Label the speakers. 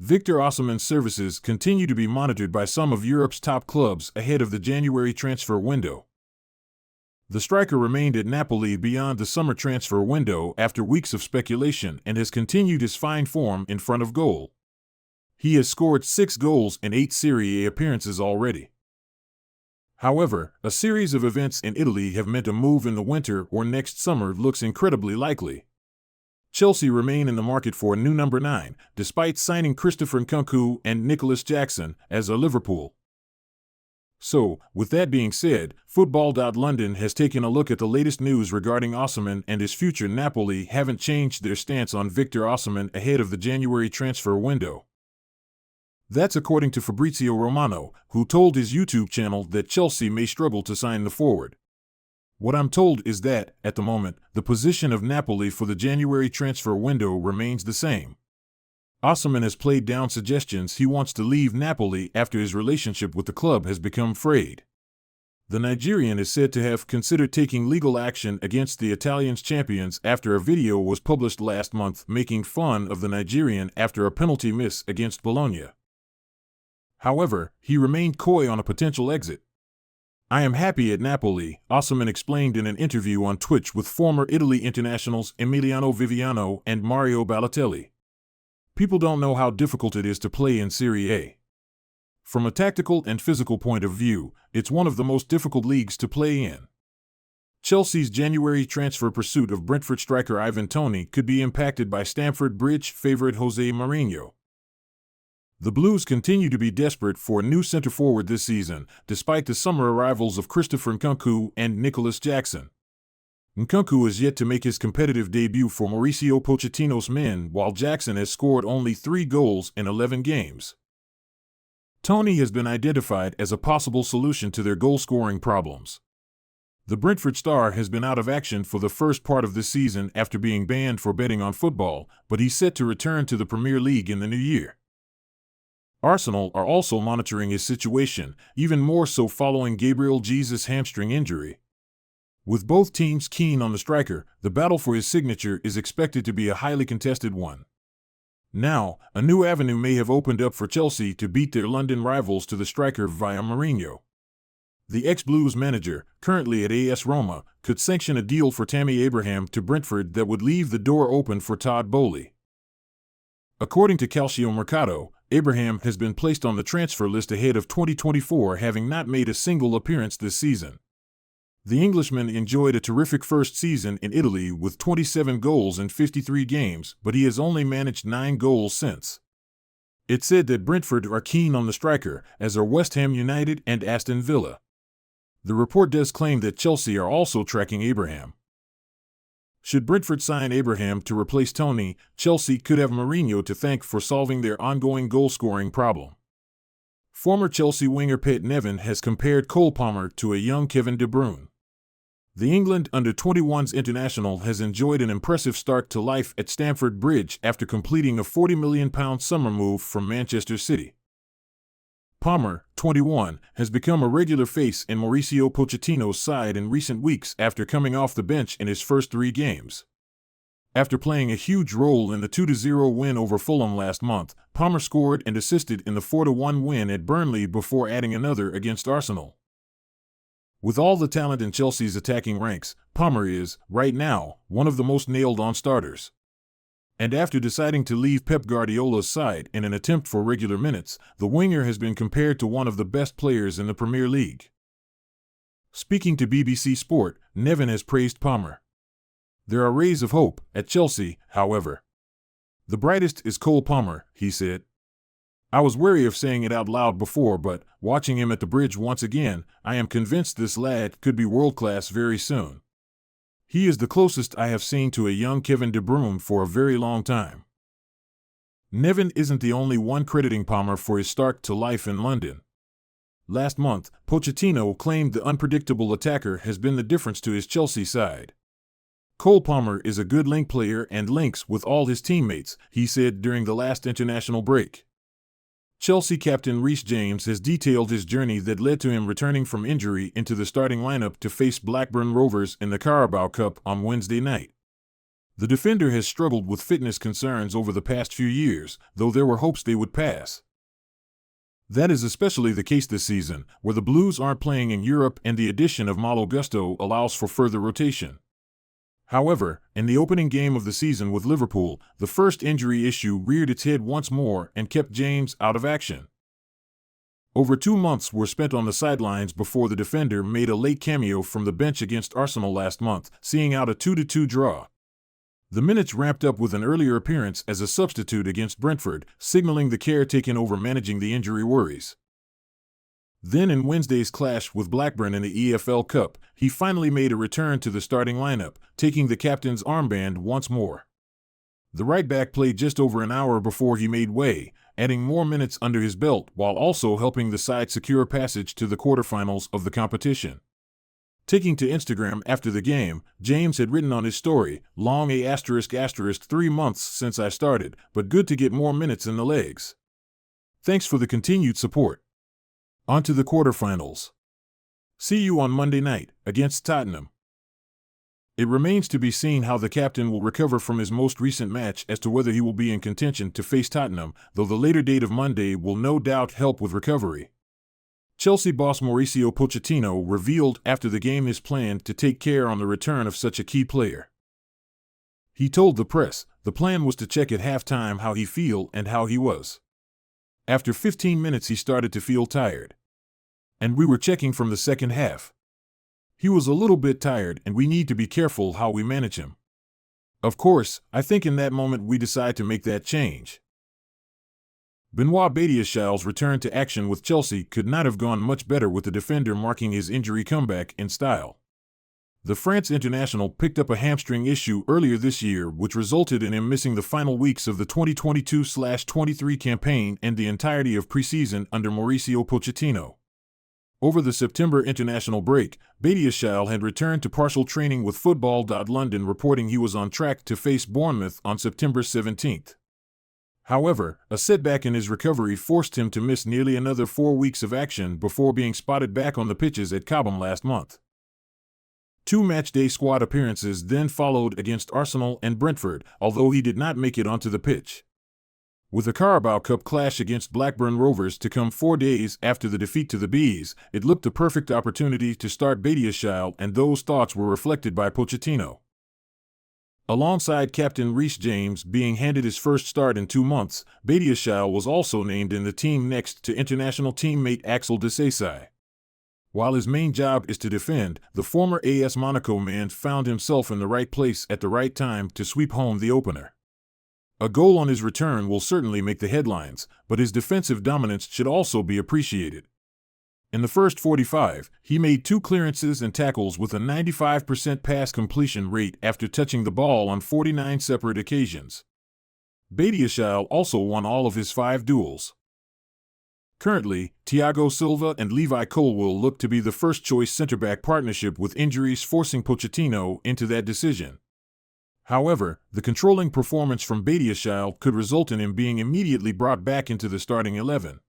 Speaker 1: Victor Osimhen's services continue to be monitored by some of Europe's top clubs ahead of the January transfer window. The striker remained at Napoli beyond the summer transfer window after weeks of speculation and has continued his fine form in front of goal. He has scored 6 goals in 8 Serie A appearances already. However, a series of events in Italy have meant a move in the winter or next summer looks incredibly likely. Chelsea remain in the market for a new number 9, despite signing Christopher Nkunku and Nicholas Jackson, as are Liverpool. So, with that being said, Football.London has taken a look at the latest news regarding Osimhen and his future. Napoli haven't changed their stance on Victor Osimhen ahead of the January transfer window. That's according to Fabrizio Romano, who told his YouTube channel that Chelsea may struggle to sign the forward. What I'm told is that, at the moment, the position of Napoli for the January transfer window remains the same. Osimhen has played down suggestions he wants to leave Napoli after his relationship with the club has become frayed. The Nigerian is said to have considered taking legal action against the Italians' champions after a video was published last month making fun of the Nigerian after a penalty miss against Bologna. However, he remained coy on a potential exit. "I am happy at Napoli," Osimhen explained in an interview on Twitch with former Italy internationals Emiliano Viviano and Mario Balotelli. "People don't know how difficult it is to play in Serie A. From a tactical and physical point of view, it's one of the most difficult leagues to play in." Chelsea's January transfer pursuit of Brentford striker Ivan Toney could be impacted by Stamford Bridge favorite Jose Mourinho. The Blues continue to be desperate for a new centre-forward this season, despite the summer arrivals of Christopher Nkunku and Nicholas Jackson. Nkunku is yet to make his competitive debut for Mauricio Pochettino's men, while Jackson has scored only 3 goals in 11 games. Toney has been identified as a possible solution to their goal-scoring problems. The Brentford star has been out of action for the first part of the season after being banned for betting on football, but he's set to return to the Premier League in the new year. Arsenal are also monitoring his situation, even more so following Gabriel Jesus' hamstring injury. With both teams keen on the striker, the battle for his signature is expected to be a highly contested one. Now, a new avenue may have opened up for Chelsea to beat their London rivals to the striker via Mourinho. The ex-Blues manager, currently at AS Roma, could sanction a deal for Tammy Abraham to Brentford that would leave the door open for Todd Boehly. According to Calciomercato, Abraham has been placed on the transfer list ahead of 2024, having not made a single appearance this season. The Englishman enjoyed a terrific first season in Italy with 27 goals in 53 games, but he has only managed 9 goals since. It's said that Brentford are keen on the striker, as are West Ham United and Aston Villa. The report does claim that Chelsea are also tracking Abraham. Should Brentford sign Abraham to replace Toney, Chelsea could have Mourinho to thank for solving their ongoing goal-scoring problem. Former Chelsea winger Pat Nevin has compared Cole Palmer to a young Kevin De Bruyne. The England under-21s international has enjoyed an impressive start to life at Stamford Bridge after completing a £40 million summer move from Manchester City. Palmer, 21, has become a regular face in Mauricio Pochettino's side in recent weeks after coming off the bench in his first 3 games. After playing a huge role in the 2-0 win over Fulham last month, Palmer scored and assisted in the 4-1 win at Burnley before adding another against Arsenal. With all the talent in Chelsea's attacking ranks, Palmer is, right now, one of the most nailed-on starters. And after deciding to leave Pep Guardiola's side in an attempt for regular minutes, the winger has been compared to one of the best players in the Premier League. Speaking to BBC Sport, Nevin has praised Palmer. "There are rays of hope at Chelsea, however. The brightest is Cole Palmer," he said. "I was wary of saying it out loud before, but, watching him at the Bridge once again, I am convinced this lad could be world-class very soon. He is the closest I have seen to a young Kevin De Bruyne for a very long time." Nevin isn't the only one crediting Palmer for his start to life in London. Last month, Pochettino claimed the unpredictable attacker has been the difference to his Chelsea side. "Cole Palmer is a good link player and links with all his teammates," he said during the last international break. Chelsea captain Reece James has detailed his journey that led to him returning from injury into the starting lineup to face Blackburn Rovers in the Carabao Cup on Wednesday night. The defender has struggled with fitness concerns over the past few years, though there were hopes they would pass. That is especially the case this season, where the Blues aren't playing in Europe and the addition of Malo Gusto allows for further rotation. However, in the opening game of the season with Liverpool, the first injury issue reared its head once more and kept James out of action. Over 2 months were spent on the sidelines before the defender made a late cameo from the bench against Arsenal last month, seeing out a 2-2 draw. The minutes ramped up with an earlier appearance as a substitute against Brentford, signaling the care taken over managing the injury worries. Then in Wednesday's clash with Blackburn in the EFL Cup, he finally made a return to the starting lineup, taking the captain's armband once more. The right-back played just over an hour before he made way, adding more minutes under his belt while also helping the side secure passage to the quarterfinals of the competition. Taking to Instagram after the game, James had written on his story, "Long a ***, 3 months since I started, but good to get more minutes in the legs. Thanks for the continued support. On to the quarterfinals. See you on Monday night, against Tottenham." It remains to be seen how the captain will recover from his most recent match as to whether he will be in contention to face Tottenham, though the later date of Monday will no doubt help with recovery. Chelsea boss Mauricio Pochettino revealed after the game his plan to take care on the return of such a key player. He told the press the plan was to check at halftime how he feel and how he was. After 15 minutes he started to feel tired. And we were checking from the second half. He was a little bit tired and we need to be careful how we manage him. Of course, I think in that moment we decide to make that change. Benoit Badiashile's return to action with Chelsea could not have gone much better with the defender marking his injury comeback in style. The France international picked up a hamstring issue earlier this year which resulted in him missing the final weeks of the 2022-23 campaign and the entirety of preseason under Mauricio Pochettino. Over the September international break, Badiashile had returned to partial training with Football.London reporting he was on track to face Bournemouth on September 17th. However, a setback in his recovery forced him to miss nearly another 4 weeks of action before being spotted back on the pitches at Cobham last month. 2 matchday squad appearances then followed against Arsenal and Brentford, although he did not make it onto the pitch. With the Carabao Cup clash against Blackburn Rovers to come 4 days after the defeat to the Bees, it looked a perfect opportunity to start Badiashile, and those thoughts were reflected by Pochettino. Alongside captain Reece James being handed his first start in 2 months, Badiashile was also named in the team next to international teammate Axel Disasi. While his main job is to defend, the former AS Monaco man found himself in the right place at the right time to sweep home the opener. A goal on his return will certainly make the headlines, but his defensive dominance should also be appreciated. In the first 45, he made 2 clearances and tackles with a 95% pass completion rate after touching the ball on 49 separate occasions. Badiashile also won all of his 5 duels. Currently, Thiago Silva and Levi Colwill look to be the first-choice center-back partnership, with injuries forcing Pochettino into that decision. However, the controlling performance from Badiashile could result in him being immediately brought back into the starting 11.